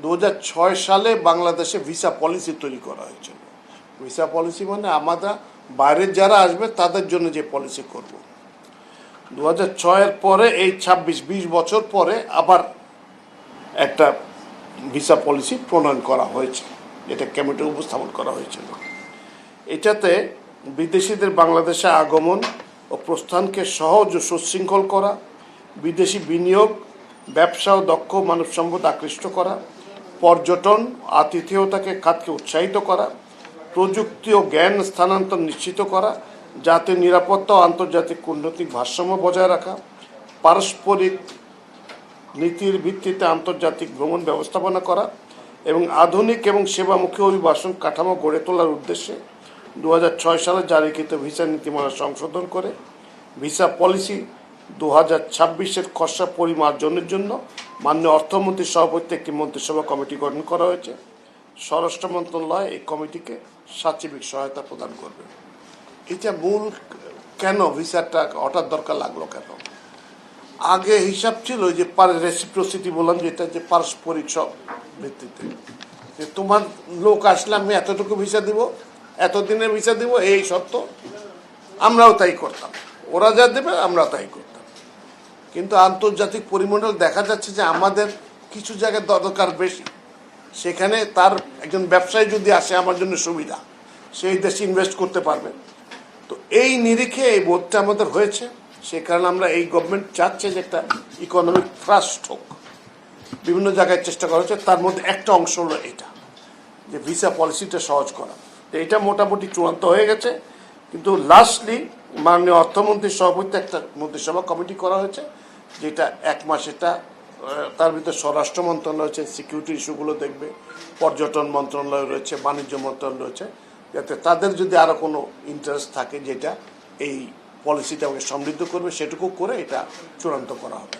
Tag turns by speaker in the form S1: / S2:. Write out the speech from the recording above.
S1: 2006 সালে বাংলাদেশে visa policy তৈরি করা হয়েছিল। ভিসা পলিসি মানে আমরা বাইরের যারা আসবে তাদের জন্য যে পলিসি করব। 2006-এর পরে এই 26-20 বছর পরে আবার একটা ভিসা পলিসি প্রণয়ন করা হয়েছে, এটা কমিটি উপস্থাপন করা হয়েছিল। এটাতে বিদেশিদের বাংলাদেশে আগমন ও প্রস্থানকে সহজ ও সুশৃঙ্খল করা, বিদেশি বিনিয়োগ, ব্যবসা ও দক্ষ মানব সম্পদ আকৃষ্ট করা, পর্যটন আতিথেয়তাকে খাতকে উৎসাহিত করা, প্রযুক্তি ও জ্ঞান স্থানান্তর নিশ্চিত করা, জাতীয় নিরাপত্তা ও আন্তর্জাতিক কূটনৈতিক ভারসাম্য বজায় রাখা, পারস্পরিক নীতির ভিত্তিতে আন্তর্জাতিক ভ্রমণ ব্যবস্থাপনা করা এবং আধুনিক এবং সেবামুখী অভিবাসন কাঠামো গড়ে তোলার উদ্দেশ্যে 2006 সালে জারিকৃত ভিসা নীতিমালা সংশোধন করে ভিসা পলিসি 2026-এর খসড়া পরিমার্জনের জন্য মাননীয় অর্থমন্ত্রীর সভাপতিত্বে একটি মন্ত্রিসভা কমিটি গঠন করা হয়েছে। স্বরাষ্ট্র মন্ত্রণালয় এই কমিটিকে সাচিবিক সহায়তা প্রদান করবে। এটা মূল কেন ভিসাটা হঠাৎ দরকার লাগলো কেন? আগে হিসাব ছিল যে রেসিপ্রোসিটি বললাম, যেটা যে পারস্পরিক সব ভিত্তিতে, যে তোমার লোক আসলে আমি এতটুকু ভিসা দিব, এতদিনের ভিসা দিব, এই শর্ত। আমরাও তাই করতাম, ওরা যা দেবে আমরাও তাই করতাম। কিন্তু আন্তর্জাতিক পরিমণ্ডল দেখা যাচ্ছে যে আমাদের কিছু জায়গায় দরকার বেশি, সেখানে তার একজন ব্যবসায়ী যদি আসে আমার জন্য সুবিধা, সেই দেশে ইনভেস্ট করতে পারবে। তো এই নিরিখে এই বোধটা আমাদের হয়েছে। সে কারণে আমরা এই গভর্নমেন্ট চাচ্ছে যে একটা ইকোনমিক থ্রাস্ট হোক, বিভিন্ন জায়গায় চেষ্টা করা হচ্ছে। তার মধ্যে একটা অংশ হলো এটা, যে ভিসা পলিসিটা সহজ করা। তো এটা মোটামুটি চূড়ান্ত হয়ে গেছে, কিন্তু লাস্টলি মাননীয় অর্থমন্ত্রীর সভাপতিত্বে একটা মন্ত্রিসভা কমিটি করা হয়েছে, যেটা 1 মাস, এটা তার ভিতরে স্বরাষ্ট্র মন্ত্রণালয় রয়েছে, সিকিউরিটি ইস্যুগুলো দেখবে, পর্যটন মন্ত্রণালয় রয়েছে, বাণিজ্য মন্ত্রণালয় রয়েছে, যাতে তাদের যদি আরও কোনো ইন্টারেস্ট থাকে যেটা এই পলিসিটাকে সমৃদ্ধ করবে, সেটুকু করে এটা চূড়ান্ত করা হবে।